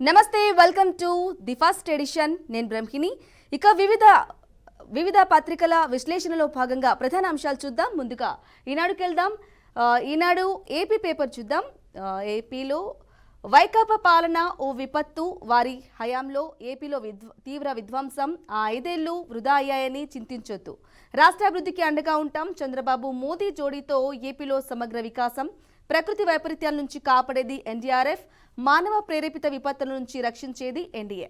నమస్తే, welcome to the first edition. నేను బ్రహ్మిణి. ఇక వివిధ పత్రికల విశ్లేషణలో భాగంగా ప్రధాన అంశాలు చూద్దాం. ముందుగా ఈనాడుకి వెళ్దాం. ఈనాడు ఏపీ పేపర్ చూద్దాం. ఏపీలో వైకాపా పాలన ఓ విపత్తు, వారి హయాంలో ఏపీలో తీవ్ర విధ్వంసం, ఆ 5 ఏళ్లు వృధా అయ్యాయని చింతించొద్దు, రాష్ట్రాభివృద్ధికి అండగా ఉంటాం, చంద్రబాబు మోదీ జోడీతో ఏపీలో సమగ్ర వికాసం, ప్రకృతి వైపరీత్యాల నుంచి కాపాడేది ఎన్డీఆర్ఎఫ్, మానవ ప్రేరేపిత విపత్తుల నుంచి రక్షించేది ఎన్డీఏ.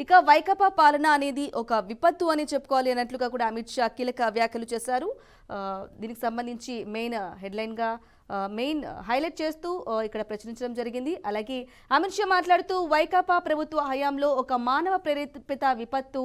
ఇక వైకాపా పాలన అనేది ఒక విపత్తు అని చెప్పుకోవాలి అన్నట్లుగా కూడా అమిత్ షా కీలక వ్యాఖ్యలు చేశారు. దీనికి సంబంధించి మెయిన్ హైలైట్ చేస్తూ ఇక్కడ ప్రచురించడం జరిగింది. అలాగే అమిత్ షా మాట్లాడుతూ వైకాపా ప్రభుత్వ హయాంలో ఒక మానవ ప్రేరేపిత విపత్తు,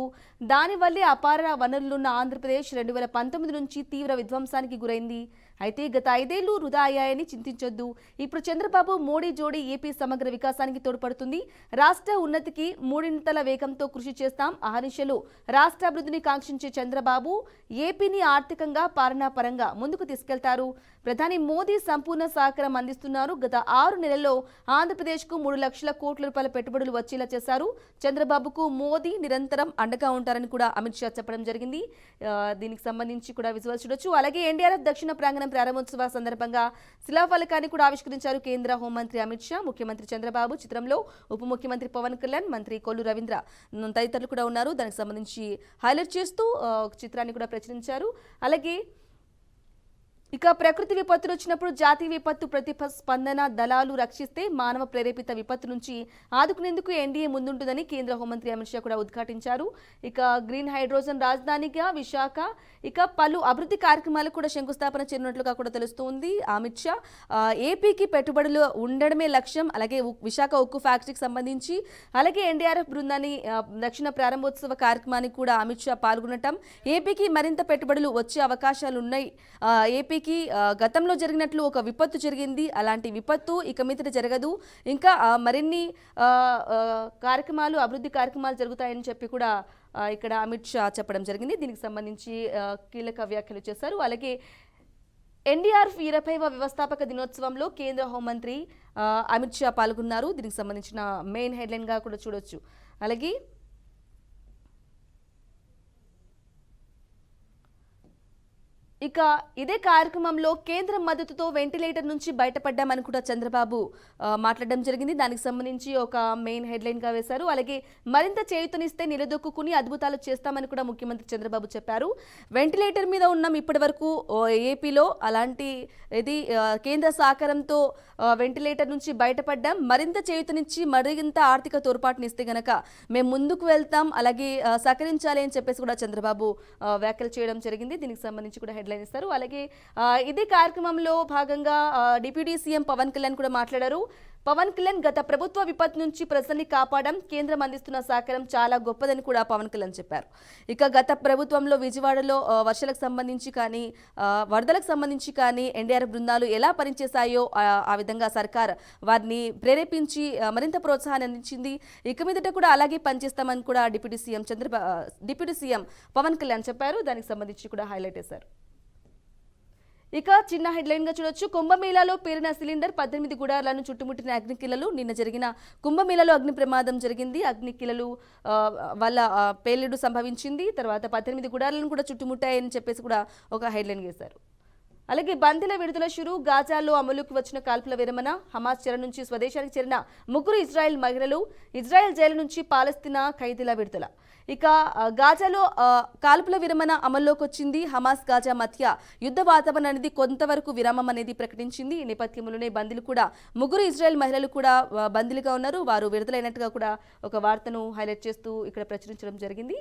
దానివల్లే అపార వనరులున్న ఆంధ్రప్రదేశ్ 2019 నుంచి తీవ్ర విధ్వంసానికి గురైంది. అయితే గత 5 ఏళ్లు వృధా అయ్యాయని చింతించొద్దు, ఇప్పుడు చంద్రబాబు మోడీ జోడీ ఏపీ సమగ్ర వికాసానికి తోడ్పడుతుంది, రాష్ట్ర ఉన్నతికి మూడింతల వేగంతో కృషి చేస్తాం, అహర్నిశలు రాష్ట్రాభివృద్ధిని కాంక్షించే చంద్రబాబు ఏపీని ఆర్థికంగా పాలనా పరంగా ముందుకు తీసుకెళ్తారు. ప్రధాని మోదీ సంపూర్ణ సహకారం అందిస్తున్నారు. గత 6 నెలల్లో ఆంధ్రప్రదేశ్కు 3 లక్షల కోట్ల రూపాయల పెట్టుబడులు వచ్చేలా చేశారు. చంద్రబాబుకు మోదీ నిరంతరం అండగా ఉంటారని కూడా అమిత్ షా చెప్పడం జరిగింది. దీనికి సంబంధించి కూడా విజువల్స్ చూడొచ్చు. అలాగే ఎన్డీఆర్ఎఫ్ దక్షిణ ప్రాంగణం ప్రారంభోత్సవ సందర్భంగా శిలాఫలకాన్ని కూడా ఆవిష్కరించారు కేంద్ర హోంమంత్రి అమిత్ షా. ముఖ్యమంత్రి చంద్రబాబు, చిత్రంలో ఉప ముఖ్యమంత్రి పవన్ కళ్యాణ్, మంత్రి కొల్లు రవీంద్ర తదితరులు కూడా ఉన్నారు. దానికి సంబంధించి హైలైట్ చేస్తూ ఒక చిత్రాన్ని కూడా ప్రచురించారు. అలాగే ఇక ప్రకృతి విపత్తులు వచ్చినప్పుడు జాతీయ విపత్తు ప్రతిస్పందన దళాలు రక్షిస్తే మానవ ప్రేరేపిత విపత్తు నుంచి ఆదుకునేందుకు ఎన్డీఏ ముందుంటుందని కేంద్ర హోంమంత్రి అమిత్ షా కూడా ఉద్ఘాటించారు. ఇక గ్రీన్ హైడ్రోజన్ రాజధానిగా విశాఖ, ఇక పలు అభివృద్ధి కార్యక్రమాలకు కూడా శంకుస్థాపన చేయనున్నట్లుగా కూడా తెలుస్తోంది. అమిత్ షా ఏపీకి పెట్టుబడులు ఉండడమే లక్ష్యం. అలాగే విశాఖ ఉక్కు ఫ్యాక్టరీకి సంబంధించి, అలాగే ఎన్డీఆర్ఎఫ్ బృందాన్ని దక్షిణ ప్రారంభోత్సవ కార్యక్రమానికి కూడా అమిత్ షా పాల్గొనటం, ఏపీకి మరింత పెట్టుబడులు వచ్చే అవకాశాలు ఉన్నాయి. ఏపీ గతంలో జరిగినట్లు ఒక విపత్తు జరిగింది, అలాంటి విపత్తు ఇక మీదట జరగదు, ఇంకా మరిన్ని అభివృద్ధి కార్యక్రమాలు జరుగుతాయని చెప్పి కూడా ఇక్కడ అమిత్ షా చెప్పడం జరిగింది. దీనికి సంబంధించి కీలక వ్యాఖ్యలు చేశారు. అలాగే ఎన్డీఆర్ఎఫ్ 20వ వ్యవస్థాపక దినోత్సవంలో కేంద్ర హోంమంత్రి అమిత్ షా పాల్గొన్నారు. దీనికి సంబంధించిన మెయిన్ హెడ్లైన్ గా కూడా చూడొచ్చు. అలాగే ఇక ఇదే కార్యక్రమంలో కేంద్ర మద్దతుతో వెంటిలేటర్ నుంచి బయటపడ్డామని కూడా చంద్రబాబు మాట్లాడడం జరిగింది. దానికి సంబంధించి ఒక మెయిన్ హెడ్లైన్ గా వేశారు. అలాగే మరింత చేయూతనిస్తే నిలదొక్కుని అద్భుతాలు చేస్తామని కూడా ముఖ్యమంత్రి చంద్రబాబు చెప్పారు. వెంటిలేటర్ మీద ఉన్నాం ఇప్పటి వరకు ఏపీలో, అలాంటి ఇది కేంద్ర సహకారంతో వెంటిలేటర్ నుంచి బయటపడ్డాం, మరింత చేయూతనిచ్చి మరింత ఆర్థిక తోడ్పాటునిస్తే గనక మేము ముందుకు వెళ్తాం, అలాగే సహకరించాలి అని చెప్పేసి కూడా చంద్రబాబు వ్యాఖ్యలు చేయడం జరిగింది. దీనికి సంబంధించి కూడా హెడ్లైన్ ఇస్తారు. అలాగే ఇదే కార్యక్రమంలో భాగంగా డిప్యూటీ సీఎం పవన్ కళ్యాణ్ కూడా మాట్లాడారు. పవన్ కళ్యాణ్ గత ప్రభుత్వ విపత్తు నుంచి ప్రజల్ని కాపాడడం, కేంద్రం అందిస్తున్న సహకారం చాలా గొప్పదని కూడా పవన్ కళ్యాణ్ చెప్పారు. ఇక గత ప్రభుత్వంలో విజయవాడలో వర్షాలకు సంబంధించి కానీ, వరదలకు సంబంధించి కానీ ఎన్డీఆర్ఎఫ్ బృందాలు ఎలా పనిచేశాయో ఆ విధంగా సర్కార్ వారిని ప్రేరేపించి మరింత ప్రోత్సాహాన్ని అందించింది. ఇక మీదట కూడా అలాగే పనిచేస్తామని కూడా డిప్యూటీ సీఎం పవన్ కళ్యాణ్ చెప్పారు. దానికి సంబంధించి కూడా హైలైట్ చేశారు. ఇక చిన్న హెడ్లైన్ గా చూడొచ్చు. కుంభమేళాలో పేరిన సిలిండర్ 18 గుడార్లను చుట్టుముట్టిన అగ్నికిలలు. నిన్న జరిగిన కుంభమేళాలో అగ్ని ప్రమాదం జరిగింది. అగ్నికిలలు వల్ల పేలుడు సంభవించింది. తర్వాత 18 గుడార్లను కూడా చుట్టుముట్టాయని చెప్పేసి కూడా ఒక హెడ్లైన్ వేశారు. అలాగే బందీల విడుదల షురు, గాజాలో అమలుకు వచ్చిన కాల్పుల విరమణ, హమాస్ చెర నుంచి స్వదేశానికి చేరిన 3 ఇజ్రాయెల్ మహిళలు, ఇజ్రాయెల్ జైలు నుంచి పాలస్తీనా ఖైదీల విడుదల. ఇక గాజాలో కాల్పుల విరమణ అమల్లోకి వచ్చింది. హమాస్ గాజా మధ్య యుద్ధ వాతావరణం అనేది కొంతవరకు విరామం అనేది ప్రకటించింది. ఈ నేపథ్యంలోనే బందీలు కూడా 3 ఇజ్రాయెల్ మహిళలు కూడా బందీలుగా ఉన్నారు. వారు విడుదలైనట్టుగా కూడా ఒక వార్తను హైలైట్ చేస్తూ ఇక్కడ ప్రచురించడం జరిగింది.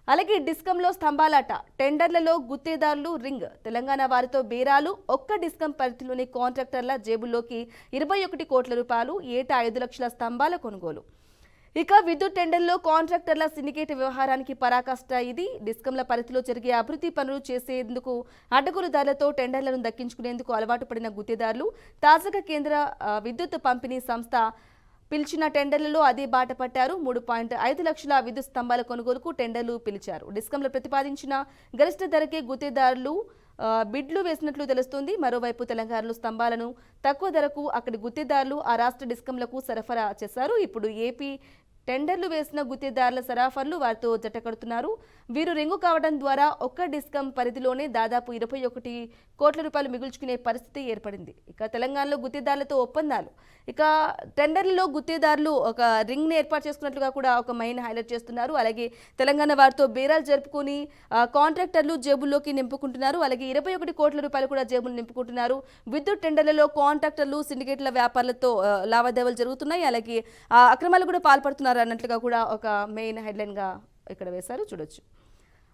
అలాగే డిస్కంలో స్తంభాలాట, టెండర్లలో గుత్తేదారులు రింగ్, తెలంగాణ వారితో బేరాలు, ఒక్క డిస్కం పరిధిలోని కాంట్రాక్టర్ల జేబుల్లోకి 21 కోట్ల రూపాయలు, ఏటా 5 లక్షల స్తంభాల కొనుగోలు. ఇక విద్యుత్ టెండర్లో కాంట్రాక్టర్ల సిండికేట్ వ్యవహారానికి పరాకాష్ట ఇది. డిస్కంల పరిధిలో జరిగే అభివృద్ధి పనులు చేసేందుకు అడ్డగోలుదారులతో టెండర్లను దక్కించుకునేందుకు అలవాటు పడిన గుత్తేదారులు తాజాగా కేంద్ర విద్యుత్ పంపిణీ సంస్థ పిలిచిన టెండర్లలో అదే బాట పట్టారు. 3.5 లక్షల విద్యుత్ స్తంభాల కొనుగోలుకు టెండర్లు పిలిచారు. డిస్కంలు ప్రతిపాదించిన గరిష్ట ధరకే గుత్తేదారులు బిడ్లు వేసినట్లు తెలుస్తోంది. మరోవైపు తెలంగాణలో స్తంభాలను తక్కువ ధరకు అక్కడి గుత్తేదారులు ఆ రాష్ట్ర డిస్కంలకు సరఫరా చేశారు. ఇప్పుడు ఏపీ టెండర్లు వేసిన గుత్తేదారుల సరఫరాలు వారితో జట్టకడుతున్నారు. వీరు రింగు కావడం ద్వారా ఒక్క డిస్కం పరిధిలోనే దాదాపు 21 కోట్ల రూపాయలు మిగుల్చుకునే పరిస్థితి ఏర్పడింది. ఇక తెలంగాణలో గుత్తేదారులతో ఒప్పందాలు, ఇక టెండర్లలో గుత్తేదారులు ఒక రింగ్ని ఏర్పాటు చేసుకున్నట్లుగా కూడా ఒక మెయిన్ హైలైట్ చేస్తున్నారు. అలాగే తెలంగాణ వారితో బేరాలు జరుపుకొని కాంట్రాక్టర్లు జేబుల్లోకి నింపుకుంటున్నారు. అలాగే 21 కోట్ల రూపాయలు కూడా జేబులు నింపుకుంటున్నారు. విద్యుత్ టెండర్లలో కాంట్రాక్టర్లు సిండికేట్ల వ్యాపారులతో లావాదేవీలు జరుగుతున్నాయి. అలాగే అక్రమాలు కూడా పాల్పడుతున్నారు అన్నట్లుగా కూడా ఒక మెయిన్ హెడ్లైన్గా ఇక్కడ వేశారు, చూడొచ్చు.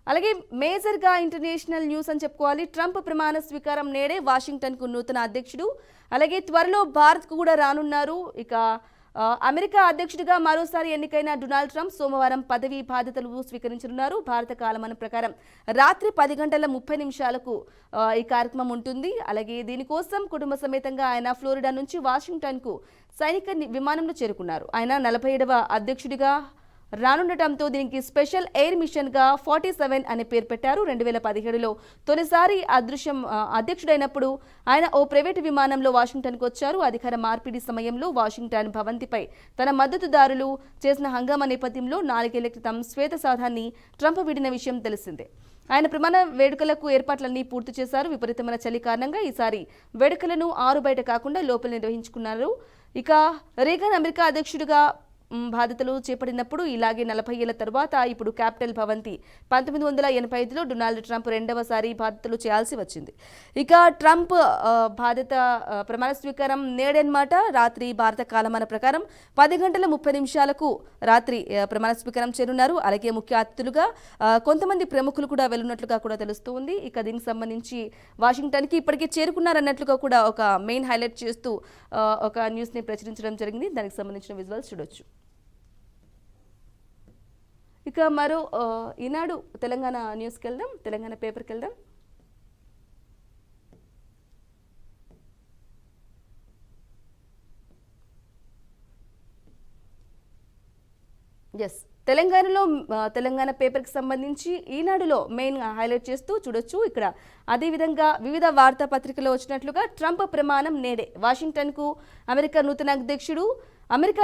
అలాగే మేజర్గా ఇంటర్నేషనల్ న్యూస్ అని చెప్పుకోవాలి. ట్రంప్ ప్రమాణ స్వీకారం నేడే వాషింగ్టన్కు నూతన అధ్యక్షుడు. అలాగే త్వరలో భారత్కు కూడా రానున్నారు. ఇక అమెరికా అధ్యక్షుడిగా మరోసారి ఎన్నికైన డొనాల్డ్ ట్రంప్ సోమవారం పదవీ బాధ్యతలు స్వీకరించనున్నారు. భారత కాలమానం ప్రకారం రాత్రి 10:30 ఈ కార్యక్రమం ఉంటుంది. అలాగే దీనికోసం కుటుంబ సమేతంగా ఆయన ఫ్లోరిడా నుంచి వాషింగ్టన్కు సైనిక విమానంలో చేరుకున్నారు. ఆయన 47వ అధ్యక్షుడిగా రానుండటంతో దీనికి స్పెషల్ ఎయిర్ మిషన్గా 47 అనే పేరు పెట్టారు. 2017లో తొలిసారి అధ్యక్షుడైనప్పుడు ఆయన ఓ ప్రైవేటు విమానంలో వాషింగ్టన్కు వచ్చారు. అధికార మార్పిడి సమయంలో వాషింగ్టన్ భవంతిపై తన మద్దతుదారులు చేసిన హంగామా నేపథ్యంలో 4 ఏళ్ల క్రితం శ్వేతసౌధాన్ని ట్రంప్ వీడిన విషయం తెలిసిందే. ఆయన ప్రమాణ వేడుకలకు ఏర్పాట్లన్నీ పూర్తి చేశారు. విపరీతమైన చలి కారణంగా ఈసారి వేడుకలను ఆరు బయట కాకుండా లోపల నిర్వహించుకున్నారు. ఇక రేగన్ అమెరికా అధ్యక్షుడిగా బాధ్యతలు చేపట్టినప్పుడు ఇలాగే 40 ఏళ్ల తర్వాత ఇప్పుడు క్యాపిటల్ భవంతి 1985లో డొనాల్డ్ ట్రంప్ రెండవసారి బాధ్యతలు చేయాల్సి వచ్చింది. ఇక ట్రంప్ ప్రమాణ స్వీకారం నేడనమాట. రాత్రి భారత కాలమాన ప్రకారం 10:30 రాత్రి ప్రమాణ స్వీకారం చేరున్నారు. అలాగే ముఖ్య అతిథులుగా కొంతమంది ప్రముఖులు కూడా వెళ్ళున్నట్లుగా కూడా తెలుస్తుంది. ఇక దీనికి సంబంధించి వాషింగ్టన్కి ఇప్పటికే చేరుకున్నారన్నట్లుగా కూడా ఒక మెయిన్ హైలైట్ చేస్తూ ఒక న్యూస్ని ప్రచురించడం జరిగింది. దానికి సంబంధించిన విజువల్స్ చూడొచ్చు. ఇక మరో ఈనాడు తెలంగాణ న్యూస్కి వెళ్దాం, తెలంగాణ పేపర్కి వెళ్దాం. తెలంగాణ పేపర్కి సంబంధించి ఈనాడులో మెయిన్ హైలైట్ చేస్తూ చూడొచ్చు. ఇక్కడ అదేవిధంగా వివిధ వార్తాపత్రికల్లో వచ్చినట్లుగా ట్రంప్ ప్రమాణం నేడే వాషింగ్టన్కు అమెరికా నూతన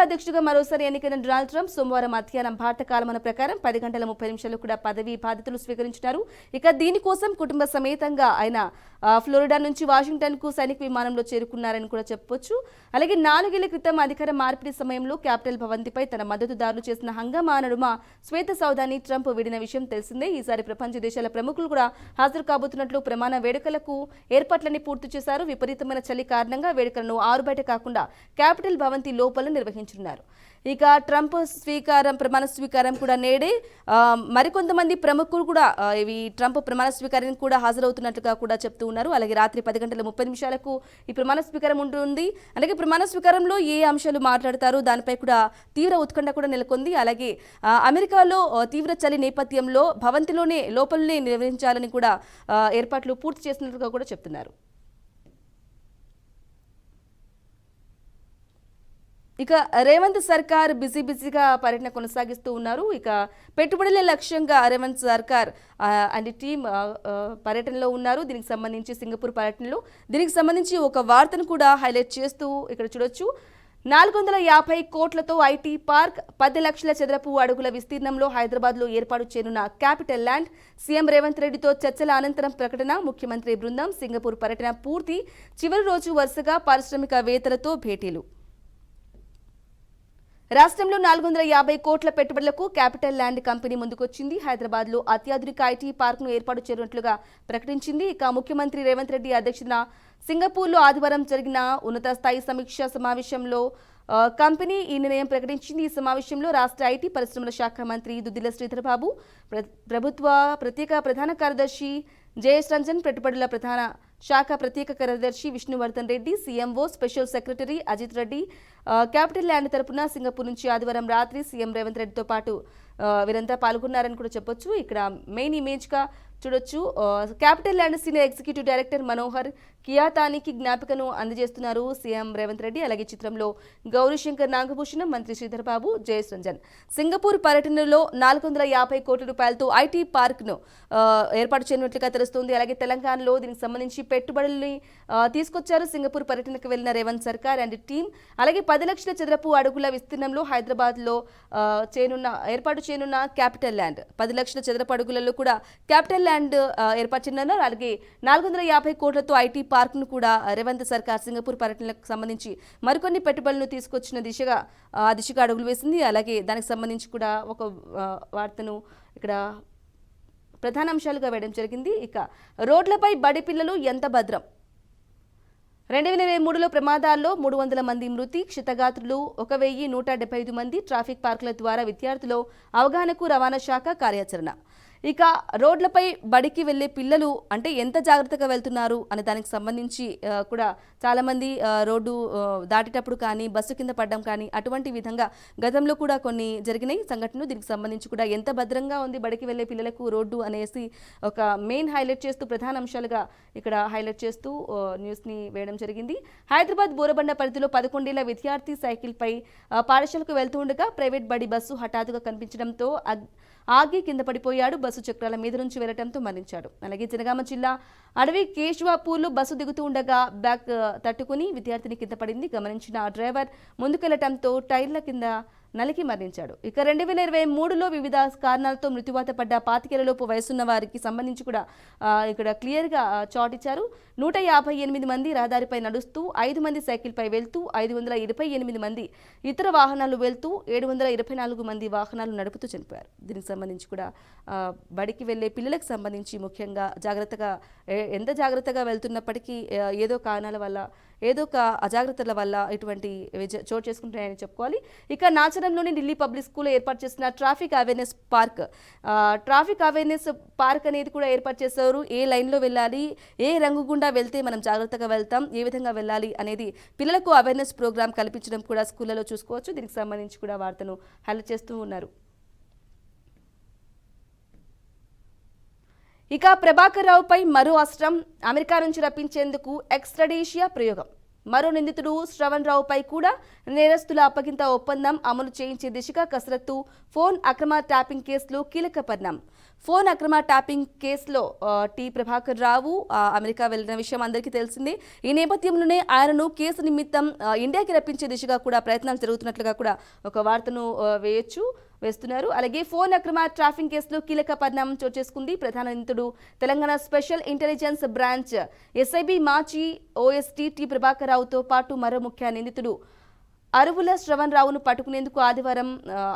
అధ్యక్షుడిగా మరోసారి ఎన్నికైన డొనాల్డ్ ట్రంప్ సోమవారం మధ్యాహ్నం భారత కాలమాన ప్రకారం 10:30 కూడా పదవీ బాధ్యతలు స్వీకరించారు. ఇక దీనికోసం కుటుంబ సమేతంగా ఆయన ఫ్లోరిడా నుంచి వాషింగ్టన్కు సైనిక విమానంలో చేరుకున్నారని కూడా చెప్పొచ్చు. అలాగే 4 ఏళ్ల క్రితం అధికార మార్పిడి సమయంలో క్యాపిటల్ భవంతిపై తన మద్దతుదారులు చేసిన హంగామా నడుమ శ్వేత సౌధాన్ని ట్రంప్ వీడిన విషయం తెలిసిందే. ఈసారి ప్రపంచ దేశాల ప్రముఖులు కూడా హాజరు కాబోతున్నట్లు ప్రమాణ వేడుకలకు ఏర్పాట్లన్నీ పూర్తి చేశారు. విపరీతమైన చలి కారణంగా వేడుకలను ఆరు బయట కాకుండా క్యాపిటల్ భవంతి లోపల నిర్వహించనున్నారు. ఇక ట్రంప్ ప్రమాణ స్వీకారం కూడా నేడే. మరికొంతమంది ప్రముఖులు కూడా ఇవి ట్రంప్ ప్రమాణ స్వీకారానికి కూడా హాజరవుతున్నట్లుగా కూడా చెప్తూ ఉన్నారు. అలాగే రాత్రి 10:30 ఈ ప్రమాణ స్వీకారం ఉంటుంది. అలాగే ప్రమాణ స్వీకారంలో ఏ అంశాలు మాట్లాడతారు దానిపై కూడా తీవ్ర ఉత్కంఠ కూడా నెలకొంది. అలాగే అమెరికాలో తీవ్ర చలి నేపథ్యంలో భవంతిలోనే లోపలనే నిర్వహించాలని కూడా ఏర్పాట్లు పూర్తి చేసినట్లుగా కూడా చెప్తున్నారు. ఇక రేవంత్ సర్కార్ బిజీగా పర్యటన కొనసాగిస్తూ ఉన్నారు. ఇక పెట్టుబడుల లక్ష్యంగా రేవంత్ సర్కార్ అండ్ టీం పర్యటనలో ఉన్నారు. దీనికి సంబంధించి సింగపూర్ పర్యటనలో దీనికి సంబంధించి ఒక వార్తను కూడా హైలైట్ చేస్తూ ఇక్కడ చూడొచ్చు. 450 కోట్లతో ఐటీ పార్క్ 10 లక్షల చదరపు అడుగుల విస్తీర్ణంలో హైదరాబాద్లో ఏర్పాటు చేయనున్న క్యాపిటల్ ల్యాండ్. సీఎం రేవంత్ రెడ్డితో చర్చల అనంతరం ప్రకటన. ముఖ్యమంత్రి బృందం సింగపూర్ పర్యటన పూర్తి చివరి రోజు వరుసగా పారిశ్రామికవేత్తలతో భేటీలు. రాష్ట్రంలో 450 కోట్ల పెట్టుబడులకు క్యాపిటల్ ల్యాండ్ కంపెనీ ముందుకొచ్చింది. హైదరాబాద్లో అత్యాధునిక ఐటీ పార్క్ను ఏర్పాటు చేయనున్నట్లుగా ప్రకటించింది. ఇక ముఖ్యమంత్రి రేవంత్ రెడ్డి అధ్యక్షతన సింగపూర్లో ఆదివారం జరిగిన ఉన్నత స్థాయి సమీక్షా సమావేశంలో కంపెనీ ఈ నిర్ణయం ప్రకటించింది. ఈ సమావేశంలో రాష్ట్ర ఐటీ పరిశ్రమల శాఖ మంత్రి దుద్దిల శ్రీధర్ బాబు, ప్రభుత్వ ప్రత్యేక ప్రధాన కార్యదర్శి జయేష్ రంజన్, పెట్టుబడుల ప్రధాన శాఖ ప్రత్యేక కార్యదర్శి Vishnuvardhan Reddy, CMO special secretary Ajit Reddy, capital land తరపున సింగపూర్ నుంచి ఆదివారం రాత్రి సీఎం రేవంత్ రెడ్డితో పాటు వీరంతా పాల్గొన్నారని కూడా చెప్పొచ్చు. ఇక్కడ మెయిన్ ఇమేజ్గా చూడొచ్చు. Capital land senior executive director Manohar కియాతానికి జ్ఞాపికను అందజేస్తున్నారు సీఎం రేవంత్ రెడ్డి. అలాగే చిత్రంలో గౌరీశంకర్ నాగభూషణం, మంత్రి శ్రీధర్ బాబు, జయేష్ రంజన్. సింగపూర్ పర్యటనలో 450 కోట్ల రూపాయలతో ఐటీ పార్క్ను ఏర్పాటు చేయనున్నట్లుగా తెలుస్తోంది. అలాగే తెలంగాణలో దీనికి సంబంధించి పెట్టుబడుల్ని తీసుకొచ్చారు సింగపూర్ పర్యటనకు వెళ్లిన రేవంత్ సర్కార్ అండ్ టీం. అలాగే 10 లక్షల చదరపు అడుగుల విస్తీర్ణంలో హైదరాబాద్లో ఏర్పాటు చేయనున్న క్యాపిటల్ ల్యాండ్ 10 లక్షల చదరపు అడుగులలో కూడా క్యాపిటల్ ల్యాండ్ ఏర్పాటు చేయనున్నారు. అలాగే 450 కోట్లతో ఐటీ పార్క్ ను కూడా రేవంత్ సర్కార్ సింగపూర్ పర్యటనకు సంబంధించి మరికొన్ని పెట్టుబడులను తీసుకొచ్చిన దిశగా అడుగులు వేసింది. అలాగే దానికి సంబంధించి కూడా ఒక వార్తను ఇక్కడ ప్రధాన అంశాలుగా వేయడం జరిగింది. ఇక రోడ్లపై బడి పిల్లలు ఎంత భద్రం? 2023లో ప్రమాదాల్లో 300 మంది మృతి, క్షతగాత్రులు 1175 మంది. ట్రాఫిక్ పార్కుల ద్వారా విద్యార్థులు అవగాహనకు రవాణా శాఖ కార్యాచరణ. ఇక రోడ్లపై బడికి వెళ్లే పిల్లలు అంటే ఎంత జాగ్రత్తగా వెళ్తున్నారు అనే దానికి సంబంధించి కూడా చాలామంది రోడ్డు దాటేటప్పుడు కానీ బస్సు కింద పడడం కానీ అటువంటి విధంగా గతంలో కూడా కొన్ని జరిగినాయి సంఘటనలు. దీనికి సంబంధించి కూడా ఎంత భద్రంగా ఉంది బడికి వెళ్లే పిల్లలకు రోడ్డు అనేసి ఒక మెయిన్ హైలైట్ చేస్తూ ప్రధాన అంశాలుగా ఇక్కడ హైలైట్ చేస్తూ న్యూస్ని వేయడం జరిగింది. హైదరాబాద్ బోరబండ పరిధిలో 11 ఏళ్ల విద్యార్థి సైకిల్పై పాఠశాలకు వెళ్తూ ఉండగా ప్రైవేట్ బడి బస్సు హఠాత్తుగా కనిపించడంతో ఆగి కింద పడిపోయాడు. బస్సు చక్రాల మీద నుంచి వెళ్లడంతో మరణించాడు. అలాగే జనగామ జిల్లా అడవి కేశవాపూర్లో బస్సు దిగుతూ ఉండగా బ్యాక్ తట్టుకుని విద్యార్థిని కింద పడింది. గమనించిన డ్రైవర్ ముందుకెళ్లడంతో టైర్ల కింద నలికి మరణించాడు. ఇక 2023లో వివిధ కారణాలతో మృత్యువాత పడ్డ 25 ఏళ్లలోపు వయసున్న వారికి సంబంధించి కూడా ఇక్కడ క్లియర్గా చాట్ ఇచ్చారు. 158 మంది రహదారిపై నడుస్తూ, 5 మంది సైకిల్పై వెళ్తూ, 528 మంది ఇతర వాహనాలు వెళ్తూ, 724 మంది వాహనాలు నడుపుతూ చనిపోయారు. దీనికి సంబంధించి కూడా బడికి వెళ్లే పిల్లలకు సంబంధించి ముఖ్యంగా ఎంత జాగ్రత్తగా వెళ్తున్నప్పటికీ ఏదో కారణాల వల్ల ఏదో ఒక అజాగ్రత్తల వల్ల ఇటువంటి చోటు చేసుకుంటున్నాయని చెప్పుకోవాలి. ఇక నాచరంలోని ఢిల్లీ పబ్లిక్ స్కూల్లో ఏర్పాటు చేసిన ట్రాఫిక్ అవేర్నెస్ పార్క్ అనేది కూడా ఏర్పాటు చేశారు. ఏ లైన్లో వెళ్ళాలి, ఏ రంగు గుండా వెళ్తే మనం జాగ్రత్తగా వెళ్తాం, ఏ విధంగా వెళ్ళాలి అనేది పిల్లలకు అవేర్నెస్ ప్రోగ్రామ్ కల్పించడం కూడా స్కూళ్ళలో చూసుకోవచ్చు. దీనికి సంబంధించి కూడా వార్తను హైలైట్ చేస్తూ ఉన్నారు. ఇక ప్రభాకర్ రావుపై మరో అస్త్రం, అమెరికా నుంచి రప్పించేందుకు ఎక్స్ట్రాడిషియా ప్రయోగం. మరో నిందితుడు శ్రవణ్ రావుపై కూడా నేరస్తుల అప్పగింత ఒప్పందం అమలు చేయించే దిశగా కసరత్తు. ఫోన్ అక్రమ ట్యాపింగ్ కేసులో కీలక పరిణామం. ఫోన్ అక్రమ ట్యాపింగ్ కేసులో టి ప్రభాకర్ రావు అమెరికా వెళ్లిన విషయం అందరికీ తెలిసిందే. ఈ నేపథ్యంలోనే ఆయనను కేసు నిమిత్తం ఇండియాకి రప్పించే దిశగా కూడా ప్రయత్నాలు జరుగుతున్నట్లుగా కూడా ఒక వార్తను వేస్తున్నారు. అలాగే ఫోన్ అక్రమ ట్రాఫింగ్ కేసులో కీలక పరిణామం చోటు చేసుకుంది. ప్రధాన నిందితుడు Telangana special intelligence branch SIB మాజీ ఓఎస్టీ టి ప్రభాకర్ రావుతో పాటు మరో ముఖ్య నిందితుడు అరువుల శ్రవణ్ రావును పట్టుకునేందుకు ఆదివారం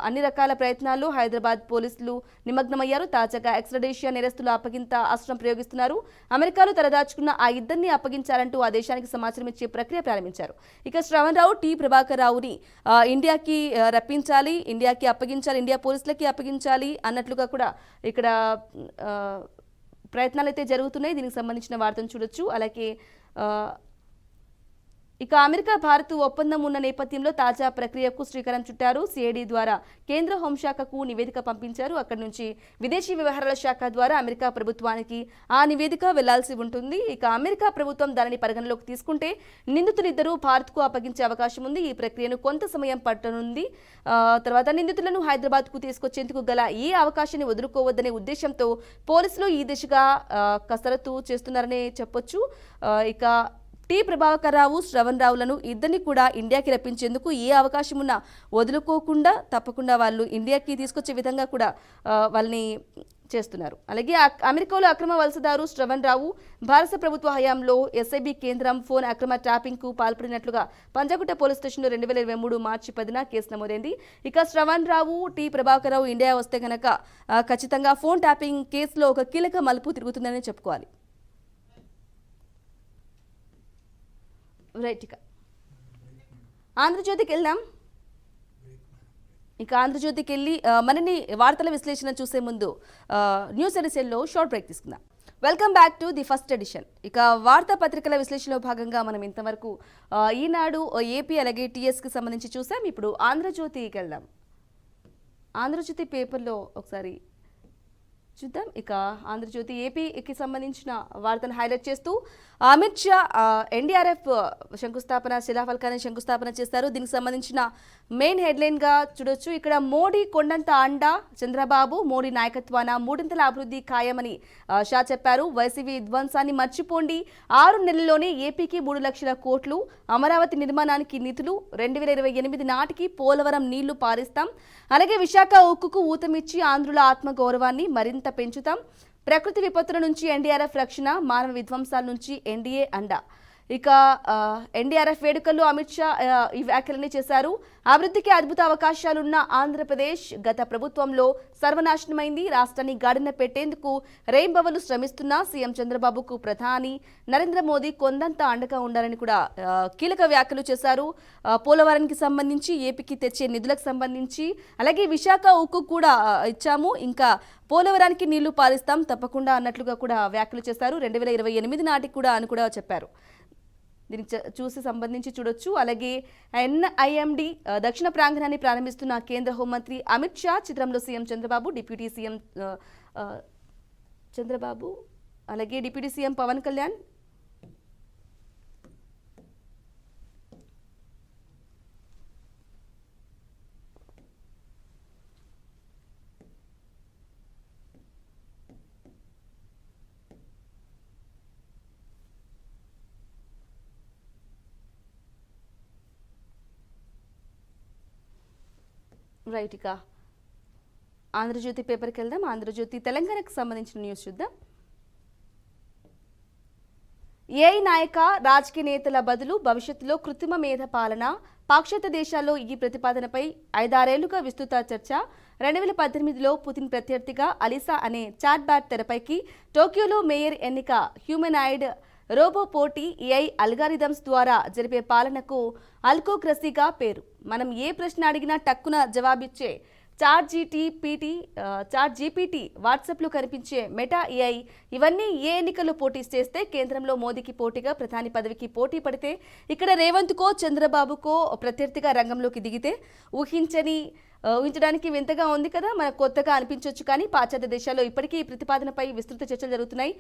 అన్ని రకాల ప్రయత్నాల్లో హైదరాబాద్ పోలీసులు నిమగ్నమయ్యారు. తాజాగా ఎక్స్ట్రాడిషియా నేరస్తుల అప్పగింత అస్త్రం ప్రయోగిస్తున్నారు. అమెరికాలో తలదాచుకున్న ఆ ఇద్దరిని అప్పగించాలంటూ ఆ దేశానికి సమాచారం ఇచ్చే ప్రక్రియ ప్రారంభించారు. ఇక శ్రవణ్ రావు, టి ప్రభాకర్ రావుని ఇండియాకి రప్పించాలి, ఇండియాకి అప్పగించాలి, ఇండియా పోలీసులకి అప్పగించాలి అన్నట్లుగా కూడా ఇక్కడ ప్రయత్నాలు అయితే జరుగుతున్నాయి. దీనికి సంబంధించిన వార్తను చూడొచ్చు. అలాగే ఇక అమెరికా భారత్ ఒప్పందం ఉన్న నేపథ్యంలో తాజా ప్రక్రియకు శ్రీకారం చుట్టారు. సిఐడి ద్వారా కేంద్ర హోంశాఖకు నివేదిక పంపించారు. అక్కడి నుంచి విదేశీ వ్యవహారాల శాఖ ద్వారా అమెరికా ప్రభుత్వానికి ఆ నివేదిక వెళ్లాల్సి ఉంటుంది. ఇక అమెరికా ప్రభుత్వం దానిని పరిగణలోకి తీసుకుంటే నిందితులిద్దరూ భారత్కు అప్పగించే అవకాశం ఉంది. ఈ ప్రక్రియను కొంత సమయం పట్టనుంది. తర్వాత నిందితులను హైదరాబాద్కు తీసుకొచ్చేందుకు గల ఏ అవకాశాన్ని వదులుకోవద్దనే ఉద్దేశంతో పోలీసులు ఈ దిశగా కసరత్తు చేస్తున్నారనే చెప్పొచ్చు. ఇక టి ప్రభాకర్ రావు, శ్రవణ్ రావులను ఇద్దరిని కూడా ఇండియాకి రప్పించేందుకు ఏ అవకాశం ఉన్నా వదులుకోకుండా తప్పకుండా వాళ్ళు ఇండియాకి తీసుకొచ్చే విధంగా కూడా వాళ్ళని చేస్తున్నారు. అలాగే అమెరికాలో అక్రమ వలసదారు శ్రవణ్ రావు భారత ప్రభుత్వ హయాంలో ఎస్ఐబి కేంద్రం ఫోన్ అక్రమ ట్యాపింగ్కు పాల్పడినట్లుగా పంజాగుట్ట పోలీస్ స్టేషన్లో 2023 మార్చి 10న కేసు నమోదైంది. ఇక శ్రవణ్ రావు, టి ప్రభాకర్ రావు ఇండియా వస్తే కనుక ఖచ్చితంగా ఫోన్ ట్యాపింగ్ కేసులో ఒక కీలక మలుపు తిరుగుతుందని చెప్పుకోవాలి. రైట్, ఇక ఆంధ్రజ్యోతికి వెళ్దాం. ఇక ఆంధ్రజ్యోతికి వెళ్ళి మరిన్ని వార్తల విశ్లేషణ చూసే ముందు న్యూస్ ఎడిషన్లో షార్ట్ బ్రేక్ తీసుకుందాం. Welcome back to the first edition. ఇక వార్తాపత్రికల విశ్లేషణలో భాగంగా మనం ఇంతవరకు ఈనాడు, ఏపీ అలాగే టీఎస్కి సంబంధించి చూసాం. ఇప్పుడు ఆంధ్రజ్యోతికి వెళ్దాం. ఆంధ్రజ్యోతి పేపర్లో ఒకసారి చూద్దాం. ఇక ఆంధ్రజ్యోతి ఏపీకి సంబంధించిన వార్తను హైలైట్ చేస్తూ అమిత్ షా ఎన్డీఆర్ఎఫ్ శంకుస్థాపన, శిలాఫలకాన్ని శంకుస్థాపన చేస్తారు. దీనికి సంబంధించిన మెయిన్ హెడ్లైన్ గా చూడొచ్చు. ఇక్కడ మోడీ కొండంత అండ, చంద్రబాబు మోడీ నాయకత్వాన మూడింతల అభివృద్ధి ఖాయమని షా చెప్పారు. వైసీపీ విధ్వంసాన్ని మర్చిపోండి, 6 నెలల్లోనే ఏపీకి 3 లక్షల కోట్లు, అమరావతి నిర్మాణానికి నిధులు, 2028 నాటికి పోలవరం నీళ్లు పారిస్తాం, అలాగే విశాఖ ఉక్కుకు ఊతమిచ్చి ఆంధ్రుల ఆత్మగౌరవాన్ని మరింత పెంచుతాం, ప్రకృతి విపత్తుల నుంచి ఎన్డీఆర్ఎఫ్ రక్షణ, మానవ విధ్వంసాల నుంచి ఎన్డీఏ అండ. ఇక ఎన్డీఆర్ఎఫ్ వేడుకల్లో అమిత్ షా ఈ వ్యాఖ్యలని చేశారు. అభివృద్ధికి అద్భుత అవకాశాలున్న ఆంధ్రప్రదేశ్ గత ప్రభుత్వంలో సర్వనాశనమైంది. రాష్ట్రాన్ని గాడిన పెట్టేందుకు రేంబవలు శ్రమిస్తున్న సీఎం చంద్రబాబుకు ప్రధాని నరేంద్ర మోదీ కొండంత అండగా ఉండాలని కూడా కీలక వ్యాఖ్యలు చేశారు. పోలవరానికి సంబంధించి, ఏపీకి తెచ్చే నిధులకు సంబంధించి, అలాగే విశాఖ ఉక్కు కూడా ఇచ్చాము, ఇంకా పోలవరానికి నీళ్లు పారిస్తాం తప్పకుండా అన్నట్లుగా కూడా వ్యాఖ్యలు చేశారు. 2028 నాటికి కూడా అని కూడా చెప్పారు. దీనికి చూసి సంబంధించి చూడొచ్చు. అలాగే ఎన్ఐఎండి దక్షిణ ప్రాంగణాన్ని ప్రారంభిస్తున్న కేంద్ర హోంమంత్రి అమిత్ షా, చిత్రంలో CM Chandrababu, deputy CM Chandrababu, అలాగే deputy CM Pawan Kalyan. Right, ఇక ఆంధ్రజ్యోతి పేపర్కి వెళ్దాం. ఆంధ్రజ్యోతి తెలంగాణకు సంబంధించిన న్యూస్ చూద్దాం. ఏఐ నాయక రాజకీయ నేతల బదులు భవిష్యత్తులో కృత్రిమ మేధ పాలన, పాశ్చాత్య దేశాల్లో ఈ ప్రతిపాదనపై 5-6 ఏళ్లుగా విస్తృత చర్చ. 2018లో పుతిన్ ప్రత్యర్థిగా అలీసా అనే చాట్ బ్యాట్ తెరపైకి. టోక్యోలో మేయర్ ఎన్నిక, హ్యూమనాయిడ్ రోబో పోటీ, ఏఐ అల్గారిథమ్స్ ద్వారా జరిపే పాలనకు అల్కోక్రసీగా పేరు. మనం ఏ ప్రశ్న అడిగినా టక్కున జవాబిచ్చే చాట్ జీపీటీ, వాట్సాప్లో కనిపించే మెటా ఏఐ, ఇవన్నీ ఏ ఎన్నికల్లో పోటీ చేస్తే కేంద్రంలో మోదీకి పోటీగా ప్రధాని పదవికి పోటీ పడితే, ఇక్కడ రేవంత్కో చంద్రబాబుకో ప్రత్యర్థిగా రంగంలోకి దిగితే ఊహించడానికి వింతగా ఉంది కదా, మనకు కొత్తగా అనిపించవచ్చు. కానీ పాశ్చాత్య దేశాల్లో ఇప్పటికీ ఈ ప్రతిపాదనపై విస్తృత చర్చలు జరుగుతున్నాయి.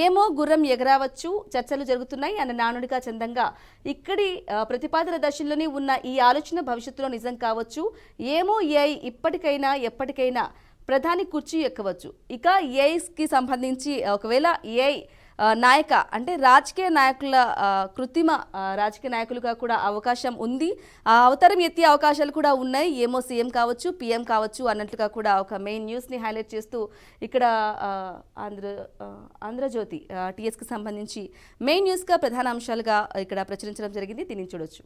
ఏమో గుర్రం ఎగరావచ్చు, చర్చలు జరుగుతున్నాయి అన్న నానుడిగా చందంగా ఇక్కడి ప్రతిపాదన దశల్లోనే ఉన్న ఈ ఆలోచన భవిష్యత్తులో నిజం కావచ్చు. ఏమో ఏఐ ఎప్పటికైనా ప్రధాని కుర్చీ ఎక్కవచ్చు. ఇక ఏఐకి సంబంధించి ఒకవేళ ఏఐ నాయక అంటే రాజకీయ నాయకుల కృత్రిమ రాజకీయ నాయకులుగా కూడా అవకాశం ఉంది, ఆ అవతారం ఎత్తే అవకాశాలు కూడా ఉన్నాయి. ఏమో సీఎం కావచ్చు, పీఎం కావచ్చు అన్నట్లుగా కూడా ఒక మెయిన్ న్యూస్ని హైలైట్ చేస్తూ ఇక్కడ ఆంధ్రజ్యోతి టీఎస్కి సంబంధించి మెయిన్ న్యూస్గా ప్రధాన అంశాలుగా ఇక్కడ ప్రచురించడం జరిగింది. దీన్ని చూడొచ్చు.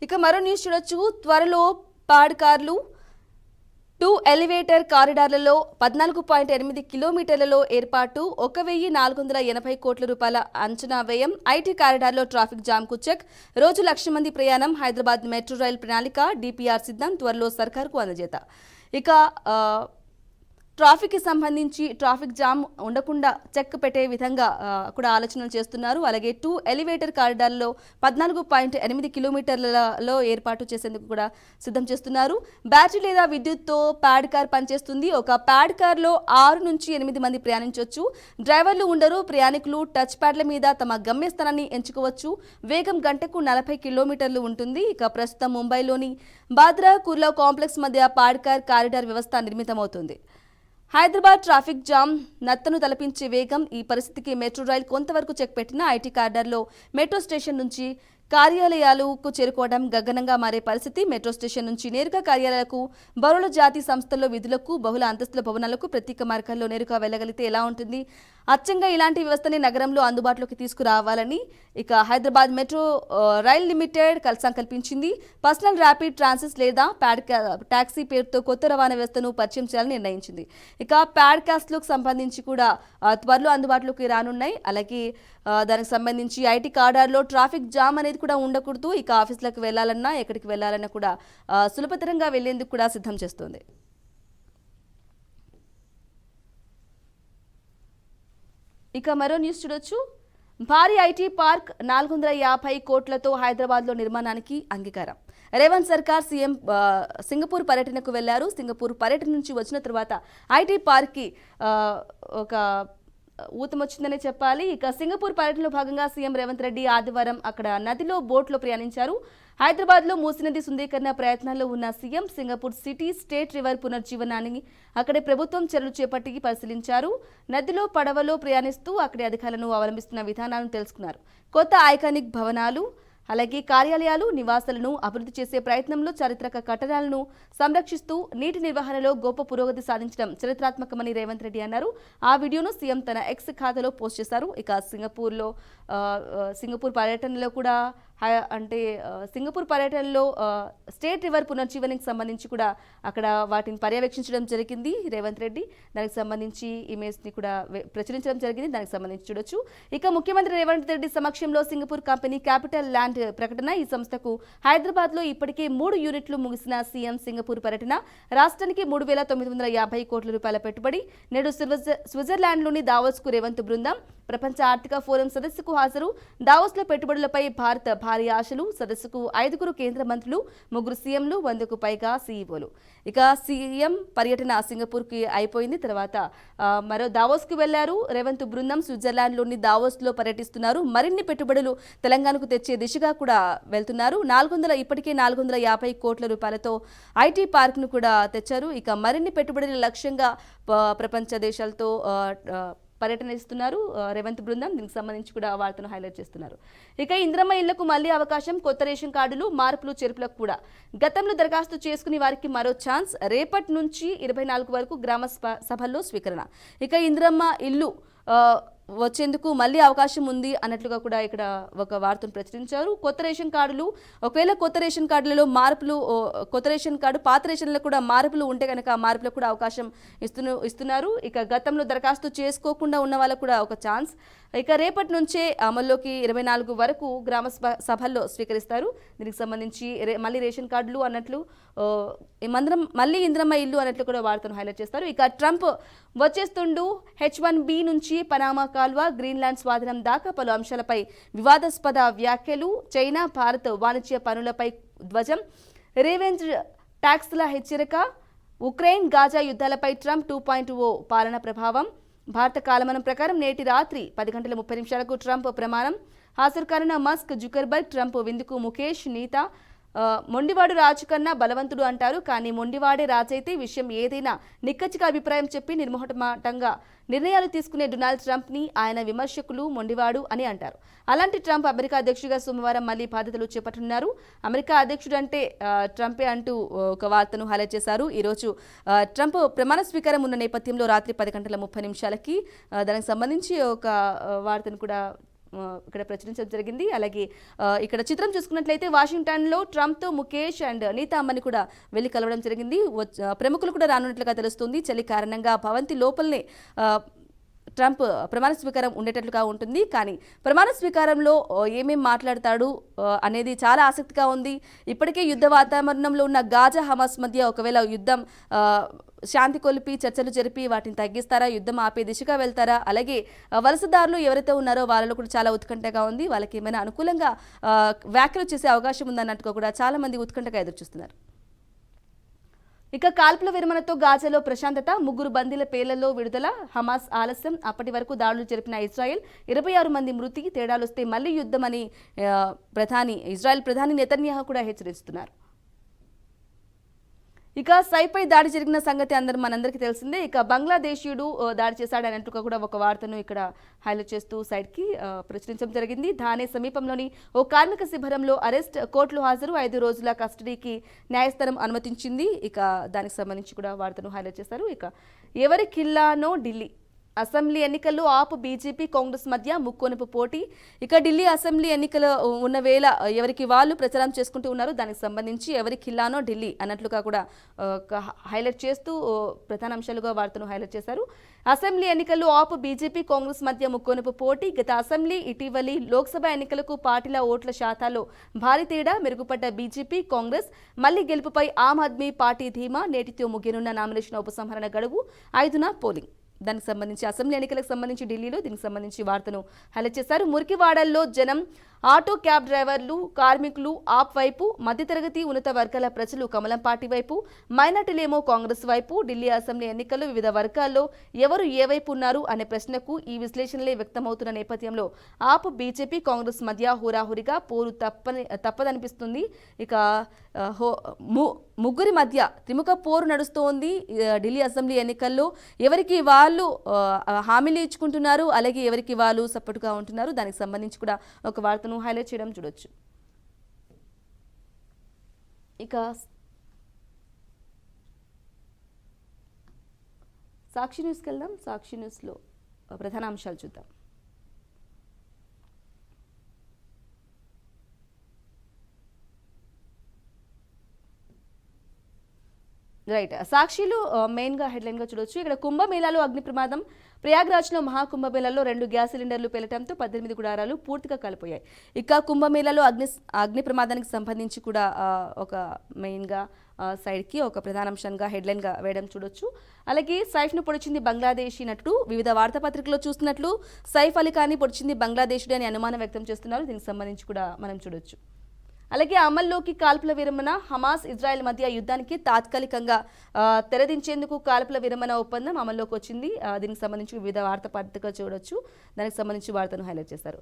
ఇక మరో న్యూస్ చూడొచ్చు. త్వరలో పాడ్ కార్లు 2 ఎలివేటర్ కారిడార్లలో 14.8 కిలోమీటర్లలో ఏర్పాటు, 1480 కోట్ల రూపాయల అంచనా వ్యయం. ఐటీ కారిడార్లో ట్రాఫిక్ జామ్కు చెక్, రోజు 1,00,000 మంది ప్రయాణం. హైదరాబాద్ మెట్రో రైల్ ప్రణాళిక, డిపిఆర్ సిద్ధం, త్వరలో సర్కార్కు అందజేత. ఇక ట్రాఫిక్కి సంబంధించి ట్రాఫిక్ జామ్ ఉండకుండా చెక్ పెట్టే విధంగా కూడా ఆలోచనలు చేస్తున్నారు. అలాగే 2 ఎలివేటర్ కారిడార్లో 14.8 కిలోమీటర్లలో ఏర్పాటు చేసేందుకు కూడా సిద్ధం చేస్తున్నారు. బ్యాటరీ లేదా విద్యుత్తో ప్యాడ్ కార్ పనిచేస్తుంది. ఒక ప్యాడ్ కార్లో 6 నుంచి 8 మంది ప్రయాణించవచ్చు. డ్రైవర్లు ఉండరు. ప్రయాణికులు టచ్ ప్యాడ్ల మీద తమ గమ్యస్థానాన్ని ఎంచుకోవచ్చు. వేగం గంటకు 40 కిలోమీటర్లు ఉంటుంది. ఇక ప్రస్తుతం ముంబైలోని బాంద్రా కుర్లా కాంప్లెక్స్ మధ్య ప్యాడ్ కార్ కారిడార్ వ్యవస్థ నిర్మితమవుతుంది. హైదరాబాద్ ట్రాఫిక్ జామ్ నత్తను తలపించే వేగం. ఈ పరిస్థితికి మెట్రో రైల్ కొంతవరకు చెక్ పెట్టిన ఐటీ కారిడార్లో మెట్రో స్టేషన్ నుంచి కార్యాలయాలకు చేరుకోవడం గగనంగా మారే పరిస్థితి. మెట్రో స్టేషన్ నుంచి నేరుగా కార్యాలయాలకు, బహుళ జాతి సంస్థల్లో విధులకు, బహుళ అంతస్తుల భవనాలకు ప్రత్యేక మార్గాల్లో నేరుగా వెళ్ళగలిగితే ఎలా ఉంటుంది అచ్చంగా ఇలాంటి వ్యవస్థని నగరంలో అందుబాటులోకి తీసుకురావాలని ఇక హైదరాబాద్ మెట్రో రైల్ లిమిటెడ్ సంకల్పించింది. పర్సనల్ ర్యాపిడ్ ట్రాన్సిట్ లేదా టాక్సీ పేరుతో కొత్త రవాణా వ్యవస్థను పరిచయం చేయాలని నిర్ణయించింది. ఇక ప్యాడ్కాస్ట్లకు సంబంధించి కూడా త్వరలో అందుబాటులోకి రానున్నాయి. అలాగే దానికి సంబంధించి ఐటీ కారిడార్లో ట్రాఫిక్ జామ్ అనేది కూడా ఉండకూడదు. ఇక ఆఫీసులకు వెళ్లాలన్నా ఎక్కడికి వెళ్లాలన్నా కూడా సులభతరంగా వెళ్లేందుకు కూడా సిద్ధం చేస్తుంది. ఇక మరో న్యూస్ చూడొచ్చు. భారీ ఐటీ పార్క్ 450 కోట్లతో హైదరాబాద్లో నిర్మాణానికి అంగీకారం. రేవంత్ సర్కార్ సీఎం సింగపూర్ పర్యటనకు వెళ్లారు. సింగపూర్ పర్యటన నుంచి వచ్చిన తర్వాత ఐటీ పార్క్కి ఒక ఊతమొచ్చిందనే చెప్పాలి. ఇక సింగపూర్ పర్యటనలో భాగంగా సీఎం రేవంత్ రెడ్డి ఆదివారం అక్కడ నదిలో బోట్లో ప్రయాణించారు. హైదరాబాద్లో మూసినది శుద్ధీకరణ ప్రయత్నాల్లో ఉన్న CM Singapore city state river పునర్జీవనాన్ని అక్కడి ప్రభుత్వం చర్యలు చేపట్టి పరిశీలించారు. నదిలో పడవలో ప్రయాణిస్తూ అక్కడి అధికారులను అవలంబిస్తున్న విధానాలను తెలుసుకున్నారు. కొత్త ఐకానిక్ భవనాలు అలాగే కార్యాలయాలు నివాసాలను అభివృద్ధి చేసే ప్రయత్నంలో చారిత్రక కట్టడాలను సంరక్షిస్తూ నీటి నిర్వహణలో గొప్ప పురోగతి సాధించడం చరిత్రాత్మకమని రేవంత్ రెడ్డి అన్నారు. ఆ వీడియోను సీఎం తన ఎక్స్ ఖాతాలో పోస్ట్ చేశారు. ఇక సింగపూర్ పర్యటనలో కూడా సింగపూర్ పర్యటనలో స్టేట్ రివర్ పునర్జీవనానికి సంబంధించి కూడా అక్కడ వాటిని పర్యవేక్షించడం జరిగింది రేవంత్ రెడ్డి. దానికి సంబంధించి ఇమేజ్ని కూడా ప్రచురించడం జరిగింది. దానికి సంబంధించి చూడొచ్చు. ఇక ముఖ్యమంత్రి రేవంత్ రెడ్డి సమక్షంలో సింగపూర్ కంపెనీ క్యాపిటల్ ల్యాండ్ ప్రకటన. ఈ సంస్థకు హైదరాబాద్లో ఇప్పటికే 3 యూనిట్లు ముగిసిన సీఎం సింగపూర్ పర్యటన. రాష్ట్రానికి 3,950 కోట్ల రూపాయల పెట్టుబడి. నేడు స్విట్జర్లాండ్లోని దావోస్కు రేవంత్ బృందం. ప్రపంచ ఆర్థిక ఫోరం సదస్సుకు హాజరు. దావోస్లో పెట్టుబడులపై భారత భారీ ఆశలు. సదస్సుకు 5 కేంద్ర మంత్రులు, 3 సీఎంలు, 100కు పైగా సీఈఓలు. ఇక సీఎం పర్యటన సింగపూర్కి అయిపోయింది. తర్వాత మరో దావోస్కు వెళ్లారు. రేవంత్ బృందం స్విట్జర్లాండ్లోని దావోస్లో పర్యటిస్తున్నారు. మరిన్ని పెట్టుబడులు తెలంగాణకు తెచ్చే దిశగా కూడా వెళ్తున్నారు. ఇప్పటికే 450 కోట్ల రూపాయలతో ఐటీ పార్క్ను కూడా తెచ్చారు. ఇక మరిన్ని పెట్టుబడుల లక్ష్యంగా ప్రపంచ దేశాలతో పర్యటన ఇస్తున్నారు రేవంత్ బృందం. దీనికి సంబంధించి కూడా వార్తను హైలైట్ చేస్తున్నారు. ఇక ఇంద్రమ్మ ఇళ్లకు మళ్లీ అవకాశం. కొత్త రేషన్ కార్డులు మార్పులు చేర్పులకు కూడా గతంలో దరఖాస్తు చేసుకునే వారికి మరో ఛాన్స్. రేపటి నుంచి 24 వరకు గ్రామ సభల్లో స్వీకరణ. ఇక ఇంద్రమ్మ ఇల్లు వచ్చేందుకు మళ్ళీ అవకాశం ఉంది అన్నట్లుగా కూడా ఇక్కడ ఒక వార్తను ప్రచురించారు. కొత్త రేషన్ కార్డులు, ఒకవేళ కొత్త రేషన్ కార్డులలో మార్పులు, కొత్త రేషన్ కార్డు పాత రేషన్లో కూడా మార్పులు ఉంటే కనుక ఆ మార్పులకు కూడా అవకాశం ఇస్తున్నారు. ఇక గతంలో దరఖాస్తు చేసుకోకుండా ఉన్న వాళ్ళకు కూడా ఒక ఛాన్స్. ఇక రేపటి నుంచే అమల్లోకి 24 వరకు గ్రామ సభల్లో స్వీకరిస్తారు. దీనికి సంబంధించి మళ్ళీ రేషన్ కార్డులు అన్నట్లు మళ్ళీ ఇంద్రమ్మ ఇల్లు అన్నట్లు కూడా వార్తను హైలైట్ చేస్తారు. ఇక ట్రంప్ వచ్చేస్తుండు. H1B నుంచి పనామా కాల్వ, గ్రీన్లాండ్ స్వాధీనం దాకా పలు అంశాలపై వివాదాస్పద వ్యాఖ్యలు. చైనా భారత్ వాణిజ్య పనులపై ధ్వజం. రివెంజ్ ట్యాక్స్ల హెచ్చరిక. ఉక్రెయిన్ గాజా యుద్ధాలపై ట్రంప్ 2.0 పాలన ప్రభావం. భారత కాలమానం ప్రకారం నేటి రాత్రి 10:30 ట్రంప్ ప్రమాణం. హాజరు కానున్న మస్క్, జుకర్బర్గ్. ట్రంప్ విందుకు ముఖేష్, నీతా. మొండివాడు రాజు కన్నా బలవంతుడు అంటారు. కానీ మొండివాడే రాజైతే విషయం ఏదైనా నిక్కచ్చిగా అభిప్రాయం చెప్పి నిర్మోహమాటంగా నిర్ణయాలు తీసుకునే డొనాల్డ్ ట్రంప్ని ఆయన విమర్శకులు మొండివాడు అని అంటారు. అలాంటి ట్రంప్ అమెరికా అధ్యక్షుడిగా సోమవారం మళ్లీ బాధ్యతలు చేపట్టనున్నారు. అమెరికా అధ్యక్షుడు అంటే ట్రంపే అంటూ ఒక వార్తను హైలైట్ చేశారు. ఈరోజు ట్రంప్ ప్రమాణ స్వీకారం ఉన్న నేపథ్యంలో రాత్రి 10:30 దానికి సంబంధించి ఒక వార్తను కూడా ఇక్కడ ప్రచురించడం జరిగింది. అలాగే ఇక్కడ చిత్రం చూసుకున్నట్లయితే వాషింగ్టన్లో ట్రంప్తో ముఖేష్ అండ్ నీతా అమ్మని కూడా వెళ్లి కలవడం జరిగింది. ప్రముఖులు కూడా రానున్నట్లుగా తెలుస్తుంది. చలి కారణంగా భవంతి లోపలనే ట్రంప్ ప్రమాణ స్వీకారం ఉండేటట్లుగా ఉంటుంది. కానీ ప్రమాణ స్వీకారంలో ఏమేం మాట్లాడతాడు అనేది చాలా ఆసక్తిగా ఉంది. ఇప్పటికే యుద్ధ వాతావరణంలో ఉన్న గాజా హమాస్ మధ్య ఒకవేళ యుద్ధం శాంతి కొలిపి చర్చలు జరిపి వాటిని తగ్గిస్తారా, యుద్ధం ఆపే దిశగా వెళ్తారా, అలాగే వలసదారులు ఎవరైతే ఉన్నారో వాళ్ళలో కూడా చాలా ఉత్కంఠగా ఉంది. వాళ్ళకి ఏమైనా అనుకూలంగా వ్యాఖ్యలు చేసే అవకాశం ఉందన్నట్టుగా కూడా చాలా మంది ఉత్కంఠగా ఎదురుచూస్తున్నారు. ఇక కాల్పుల విరమణతో గాజాలో ప్రశాంతత. 3 బందీల పేర్లలో విడుదల. హమాస్ ఆలస్యం. అప్పటి వరకు దాడులు జరిపిన ఇజ్రాయెల్. 26 మంది మృతి. తేడాలొస్తే మళ్లీ యుద్ధమని ఇజ్రాయెల్ ప్రధాని నెతన్యాహు కూడా హెచ్చరిస్తున్నారు. ఇక సైపై దాడి జరిగిన సంగతి మనందరికీ తెలిసిందే. ఇక బంగ్లాదేశీయుడు దాడి చేశాడన్నట్టుగా కూడా ఒక వార్తను ఇక్కడ హైలైట్ చేస్తూ సైట్కి ప్రచురించడం జరిగింది. ధానే సమీపంలోని ఓ కార్మిక శిబిరంలో అరెస్ట్. కోర్టులో హాజరు. 5 రోజుల కస్టడీకి న్యాయస్థానం అనుమతించింది. ఇక దానికి సంబంధించి కూడా వార్తను హైలైట్ చేశారు. ఇక ఎవరి ఖిల్లానో ఢిల్లీ. అసెంబ్లీ ఎన్నికల్లో ఆప్ బీజేపీ కాంగ్రెస్ మధ్య ముక్కోనపు పోటీ. ఇక ఢిల్లీ అసెంబ్లీ ఎన్నికలు ఉన్న వేళ ఎవరికి వాళ్ళు ప్రచారం చేసుకుంటూ ఉన్నారు. దానికి సంబంధించి ఎవరి ఖిల్లానో ఢిల్లీ అన్నట్లుగా కూడా హైలైట్ చేస్తూ ప్రధాన అంశాలుగా వార్తను హైలైట్ చేశారు. అసెంబ్లీ ఎన్నికల్లో ఆప్ బీజేపీ కాంగ్రెస్ మధ్య ముక్కోనపు పోటీ. గత అసెంబ్లీ ఇటీవలి లోక్సభ ఎన్నికలకు పార్టీల ఓట్ల శాతాల్లో భారీ తేడా. మెరుగుపడ్డ బీజేపీ కాంగ్రెస్ మళ్లీ గెలుపుపై ఆమ్ ఆద్మీ పార్టీ ధీమా. నేటితో ముగియనున్న నామినేషన్ ఉపసంహరణ గడువు 5న పోలింగ్. దానికి సంబంధించి అసెంబ్లీ ఎన్నికలకు సంబంధించి ఢిల్లీలో దీనికి సంబంధించి వార్తను హైలైట్ చేశారు. మురికివాడల్లో జనం, ఆటో క్యాబ్ డ్రైవర్లు, కార్మికులు ఆప్ వైపు, మధ్యతరగతి ఉన్నత వర్గాల ప్రజలు కమలం పార్టీ వైపు, మైనార్టీలేమో కాంగ్రెస్ వైపు. ఢిల్లీ అసెంబ్లీ ఎన్నికల్లో వివిధ వర్గాల్లో ఎవరు ఏ వైపు ఉన్నారు అనే ప్రశ్నకు ఈ విశ్లేషణలే వ్యక్తమవుతున్న నేపథ్యంలో ఆప్ బీజేపీ కాంగ్రెస్ మధ్య హోరాహోరీగా పోరు తప్పదనిపిస్తుంది. ఇక ముగ్గురి మధ్య త్రిముఖ పోరు నడుస్తోంది. ఢిల్లీ అసెంబ్లీ ఎన్నికల్లో ఎవరికి వాళ్ళు హామీలు ఇచ్చుకుంటున్నారు, అలాగే ఎవరికి వాళ్ళు సపోర్టుగా ఉంటున్నారు. దానికి సంబంధించి కూడా ఒక వార్తను హైలైట్ చేయడం చూడొచ్చు. ఇక సాక్షి న్యూస్కి వెళ్దాం. సాక్షి న్యూస్లో ప్రధాన అంశాలు చూద్దాం. రైట్, సాక్షిలో మెయిన్గా హెడ్లైన్గా చూడొచ్చు. ఇక్కడ కుంభమేళాలో అగ్ని ప్రమాదం. ప్రయాగ్రాజ్లో మహాకుంభమేళాలో 2 గ్యాస్ సిలిండర్లు పేలటంతో 18 గుడారాలు పూర్తిగా కాలిపోయాయి. ఇక కుంభమేళాలో అగ్ని ప్రమాదానికి సంబంధించి కూడా ఒక మెయిన్గా సైడ్కి ఒక ప్రధానాంశంగా హెడ్లైన్గా వేయడం చూడొచ్చు. అలాగే సైఫ్ను పొడిచింది బంగ్లాదేశీ నటుడు. వివిధ వార్తాపత్రికల్లో చూస్తున్నట్లు సైఫ్ అలీ ఖాన్ని పొడిచింది బంగ్లాదేశుడు అని అనుమానం వ్యక్తం చేస్తున్నారు. దీనికి సంబంధించి కూడా మనం చూడొచ్చు. అలాగే అమల్లోకి కాల్పుల విరమణ. హమాస్ ఇజ్రాయెల్ మధ్య యుద్ధానికి తాత్కాలికంగా తెరదించేందుకు కాల్పుల విరమణ ఒప్పందం అమల్లోకి వచ్చింది. దీనికి సంబంధించి వివిధ వార్తాపత్రికలు చూడొచ్చు. దానికి సంబంధించి వార్తను హైలైట్ చేశారు.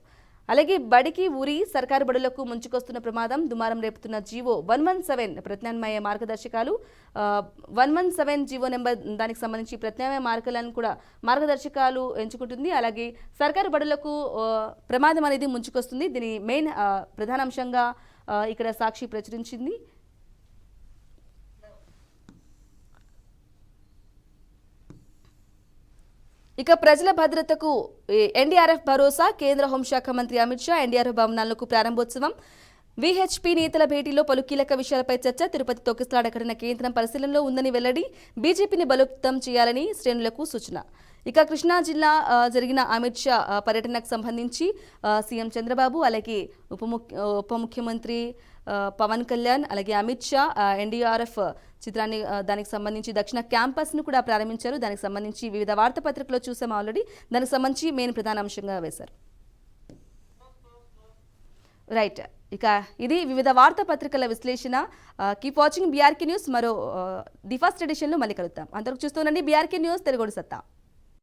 అలాగే బడికి ఊరి సర్కారు బడులకు ముంచుకొస్తున్న ప్రమాదం. దుమారం రేపుతున్న జీవో 117 ప్రత్యామ్నాయ మార్గదర్శకాలు. 117 జీవో నెంబర్ దానికి సంబంధించి ప్రత్యామ్నాయ మార్గదర్శకాలు ఎంచుకుంటుంది. అలాగే సర్కారు బడులకు ప్రమాదం అనేది ముంచుకొస్తుంది. దీని మెయిన్ ప్రధానాంశంగా ఇక్కడ సాక్షి ప్రచురించింది. ఇక ప్రజల భద్రతకు ఎన్డీఆర్ఎఫ్ భరోసా. కేంద్ర హోంశాఖ మంత్రి అమిత్ షా ఎన్డీఆర్ఎఫ్ భవనాలకు ప్రారంభోత్సవం. వీహెచ్పీ నేతల భేటీలో పలు కీలక విషయాలపై చర్చ. తిరుపతి తొక్కిసలాట ఘటన కేంద్రం పరిశీలనలో ఉందని వెల్లడి. బీజేపీని బలోపేతం చేయాలని శ్రేణులకు సూచన. ఇక కృష్ణా జిల్లా జరిగిన అమిత్ షా పర్యటనకు సంబంధించి సీఎం చంద్రబాబు, అలాగే ఉప ముఖ్యమంత్రి పవన్ కళ్యాణ్, అలాగే అమిత్ షా ఎన్డీఆర్ఎఫ్ చిత్రాన్ని దానికి సంబంధించి దక్షిణ క్యాంపస్ను కూడా ప్రారంభించారు. దానికి సంబంధించి వివిధ వార్తాపత్రికల్లో చూసాం ఆల్రెడీ. దానికి సంబంధించి మెయిన్ ప్రధాన అంశంగా వేశారు. రైట్, ఇక ఇది వివిధ వార్తాపత్రికల విశ్లేషణ. Keep watching BRK news. మరో ది ఫస్ట్ ఎడిషన్లో మళ్ళీ కలుద్దాం. అంతవరకు చూస్తూనండి బీఆర్కే న్యూస్, తెలుగు సత్తా.